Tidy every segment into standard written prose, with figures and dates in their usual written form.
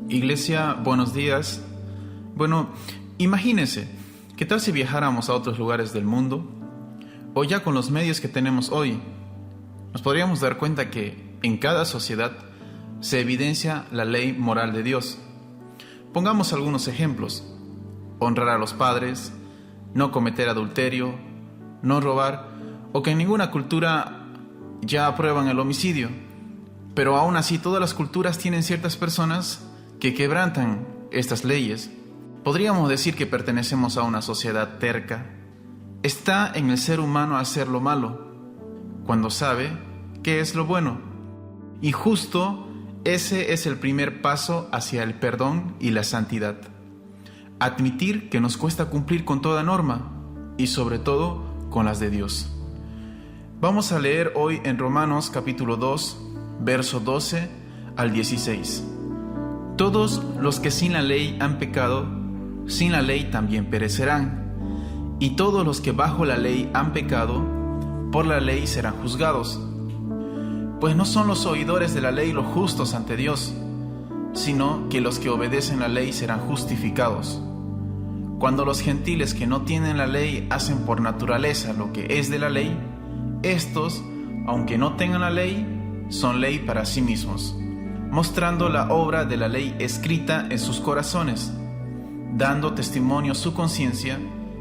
Iglesia, buenos días. Bueno, imagínense, ¿qué tal si viajáramos a otros lugares del mundo? O ya con los medios que tenemos hoy, nos podríamos dar cuenta que en cada sociedad se evidencia la ley moral de Dios. Pongamos algunos ejemplos: honrar a los padres, no cometer adulterio, no robar, o que en ninguna cultura ya aprueban el homicidio. Pero aún así todas las culturas tienen ciertas personas que quebrantan estas leyes. Podríamos decir que pertenecemos a una sociedad terca. Está en el ser humano hacer lo malo, cuando sabe qué es lo bueno. Y justo ese es el primer paso hacia el perdón y la santidad. Admitir que nos cuesta cumplir con toda norma, y sobre todo con las de Dios. Vamos a leer hoy en Romanos capítulo 2, verso 12 al 16. Todos los que sin la ley han pecado, sin la ley también perecerán. Y todos los que bajo la ley han pecado, por la ley serán juzgados. Pues no son los oidores de la ley los justos ante Dios, sino que los que obedecen la ley serán justificados. Cuando los gentiles que no tienen la ley hacen por naturaleza lo que es de la ley, estos, aunque no tengan la ley, son ley para sí mismos, mostrando la obra de la ley escrita en sus corazones, dando testimonio su conciencia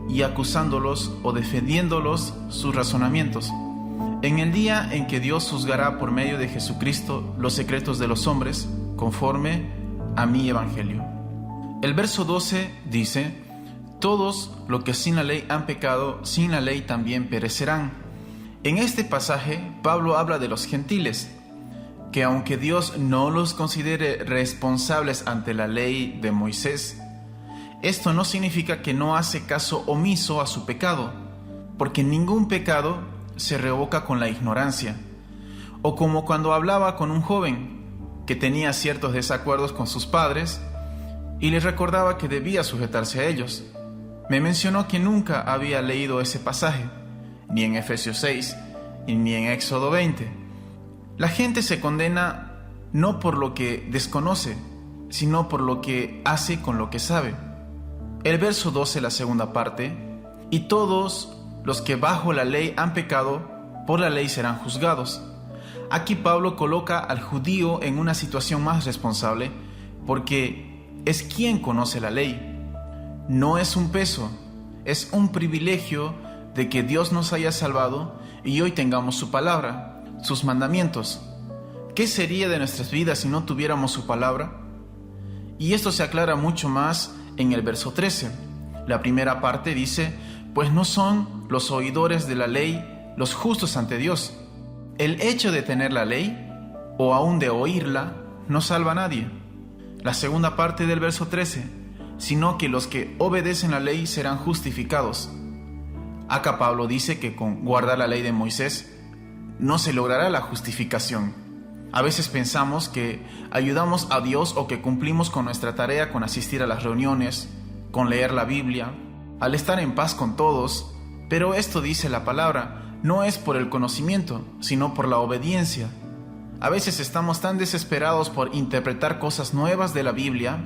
y acusándolos o defendiéndolos sus razonamientos. En el día en que Dios juzgará por medio de Jesucristo los secretos de los hombres, conforme a mi evangelio. El verso 12 dice: todos los que sin la ley han pecado, sin la ley también perecerán. En este pasaje, Pablo habla de los gentiles, que aunque Dios no los considere responsables ante la ley de Moisés, esto no significa que no hace caso omiso a su pecado, porque ningún pecado se revoca con la ignorancia. O como cuando hablaba con un joven que tenía ciertos desacuerdos con sus padres y les recordaba que debía sujetarse a ellos. Me mencionó que nunca había leído ese pasaje, ni en Efesios 6, ni en Éxodo 20. La gente se condena no por lo que desconoce, sino por lo que hace con lo que sabe. El verso 12, la segunda parte: y todos los que bajo la ley han pecado, por la ley serán juzgados. Aquí Pablo coloca al judío en una situación más responsable, porque es quien conoce la ley. No es un peso, es un privilegio de que Dios nos haya salvado y hoy tengamos su palabra, sus mandamientos. ¿Qué sería de nuestras vidas si no tuviéramos su palabra? Y esto se aclara mucho más en el verso 13. La primera parte dice: pues no son los oidores de la ley los justos ante Dios. El hecho de tener la ley, o aún de oírla, no salva a nadie. La segunda parte del verso 13: sino que los que obedecen la ley serán justificados. Acá Pablo dice que con guardar la ley de Moisés no se logrará la justificación. A veces pensamos que ayudamos a Dios o que cumplimos con nuestra tarea con asistir a las reuniones, con leer la Biblia, al estar en paz con todos, pero esto dice la palabra, no es por el conocimiento, sino por la obediencia. A veces estamos tan desesperados por interpretar cosas nuevas de la Biblia,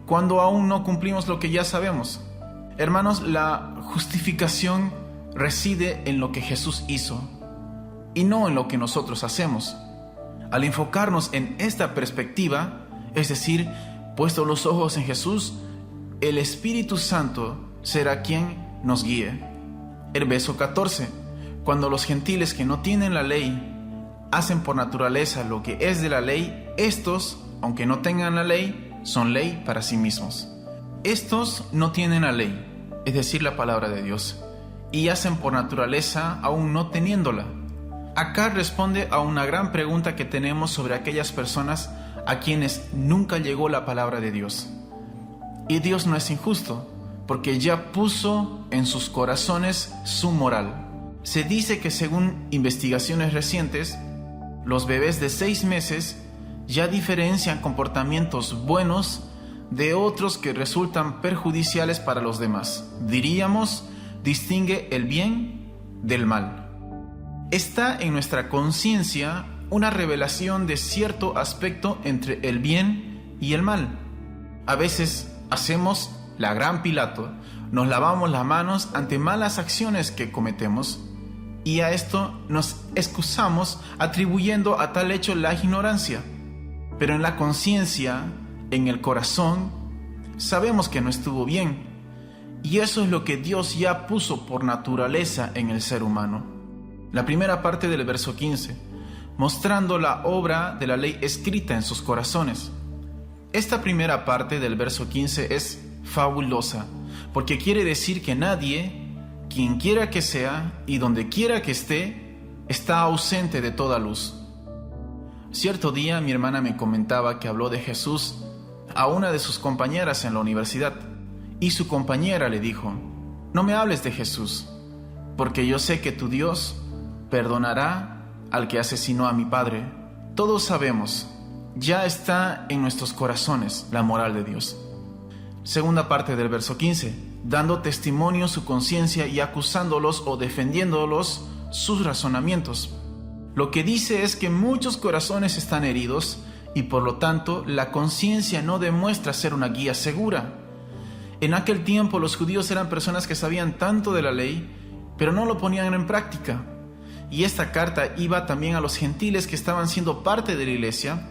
cuando aún no cumplimos lo que ya sabemos. Hermanos, la justificación reside en lo que Jesús hizo y no en lo que nosotros hacemos. Al enfocarnos en esta perspectiva, es decir, puesto los ojos en Jesús, el Espíritu Santo será quien nos guíe. El verso 14: cuando los gentiles que no tienen la ley hacen por naturaleza lo que es de la ley, estos, aunque no tengan la ley, son ley para sí mismos. Estos no tienen la ley, es decir, la palabra de Dios, y hacen por naturaleza aún no teniéndola. Acá responde a una gran pregunta que tenemos sobre aquellas personas a quienes nunca llegó la palabra de Dios. Y Dios no es injusto, porque ya puso en sus corazones su moral. Se dice que según investigaciones recientes, los bebés de 6 meses ya diferencian comportamientos buenos de otros que resultan perjudiciales para los demás. Diríamos, distingue el bien del mal. Está en nuestra conciencia una revelación de cierto aspecto entre el bien y el mal. A veces hacemos la gran Pilato, nos lavamos las manos ante malas acciones que cometemos y a esto nos excusamos atribuyendo a tal hecho la ignorancia. Pero en la conciencia, en el corazón, sabemos que no estuvo bien. Y eso es lo que Dios ya puso por naturaleza en el ser humano. La primera parte del verso 15, mostrando la obra de la ley escrita en sus corazones. Esta primera parte del verso 15 es fabulosa, porque quiere decir que nadie, quien quiera que sea y donde quiera que esté, está ausente de toda luz. Cierto día mi hermana me comentaba que habló de Jesús a una de sus compañeras en la universidad, y su compañera le dijo: no me hables de Jesús, porque yo sé que tu Dios perdonará al que asesinó a mi padre. Todos sabemos, ya está en nuestros corazones la moral de Dios. Segunda parte del verso 15, dando testimonio su conciencia y acusándolos o defendiéndolos sus razonamientos. Lo que dice es que muchos corazones están heridos y por lo tanto la conciencia no demuestra ser una guía segura. En aquel tiempo los judíos eran personas que sabían tanto de la ley, pero no lo ponían en práctica. Y esta carta iba también a los gentiles que estaban siendo parte de la iglesia,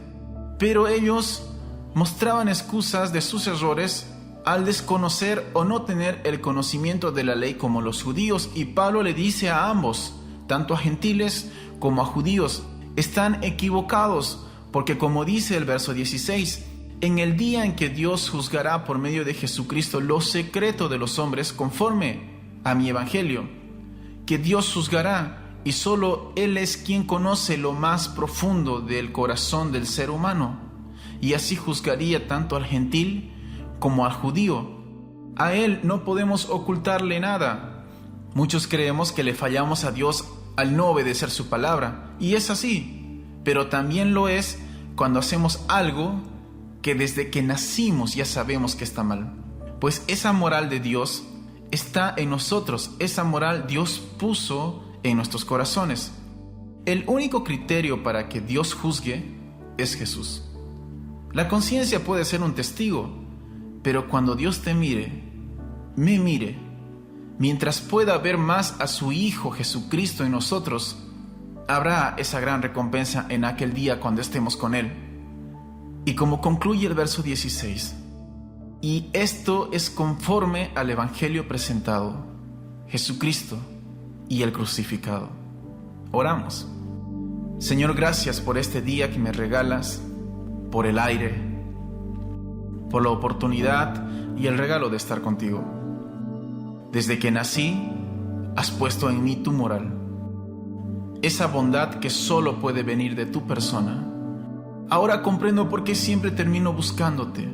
pero ellos mostraban excusas de sus errores al desconocer o no tener el conocimiento de la ley como los judíos. Y Pablo le dice a ambos, tanto a gentiles como a judíos, están equivocados, porque como dice el verso 16, en el día en que Dios juzgará por medio de Jesucristo lo secreto de los hombres conforme a mi evangelio, que Dios juzgará y solo Él es quien conoce lo más profundo del corazón del ser humano, y así juzgaría tanto al gentil como al judío. A Él no podemos ocultarle nada. Muchos creemos que le fallamos a Dios al no obedecer su palabra, y es así, pero también lo es cuando hacemos algo que desde que nacimos ya sabemos que está mal. Pues esa moral de Dios está en nosotros, esa moral Dios puso en nuestros corazones. El único criterio para que Dios juzgue es Jesús. La conciencia puede ser un testigo, pero cuando Dios te mire, me mire, mientras pueda ver más a su Hijo Jesucristo en nosotros, habrá esa gran recompensa en aquel día cuando estemos con Él. Y como concluye el verso 16, y esto es conforme al Evangelio presentado, Jesucristo y el crucificado. Oramos. Señor, gracias por este día que me regalas, por el aire, por la oportunidad y el regalo de estar contigo. Desde que nací, has puesto en mí tu moral, esa bondad que solo puede venir de tu persona. Ahora comprendo por qué siempre termino buscándote.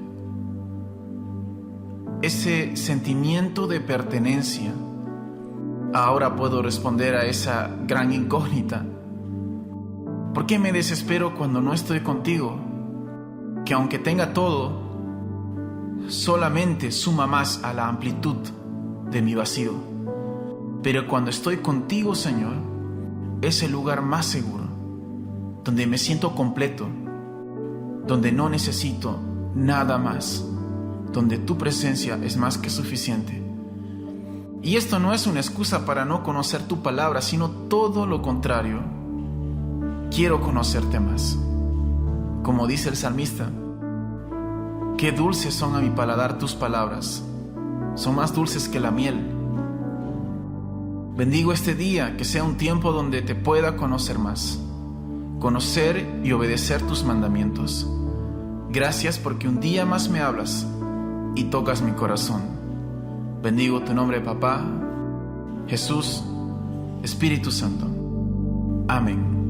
Ese sentimiento de pertenencia. Ahora puedo responder a esa gran incógnita. ¿Por qué me desespero cuando no estoy contigo? Que aunque tenga todo, solamente suma más a la amplitud de mi vacío. Pero cuando estoy contigo, Señor, es el lugar más seguro, donde me siento completo, donde no necesito nada más, donde tu presencia es más que suficiente. Y esto no es una excusa para no conocer tu palabra, sino todo lo contrario. Quiero conocerte más. Como dice el salmista, qué dulces son a mi paladar tus palabras, son más dulces que la miel. Bendigo este día, que sea un tiempo donde te pueda conocer más, conocer y obedecer tus mandamientos. Gracias porque un día más me hablas y tocas mi corazón. Bendigo tu nombre, Papá, Jesús, Espíritu Santo. Amén.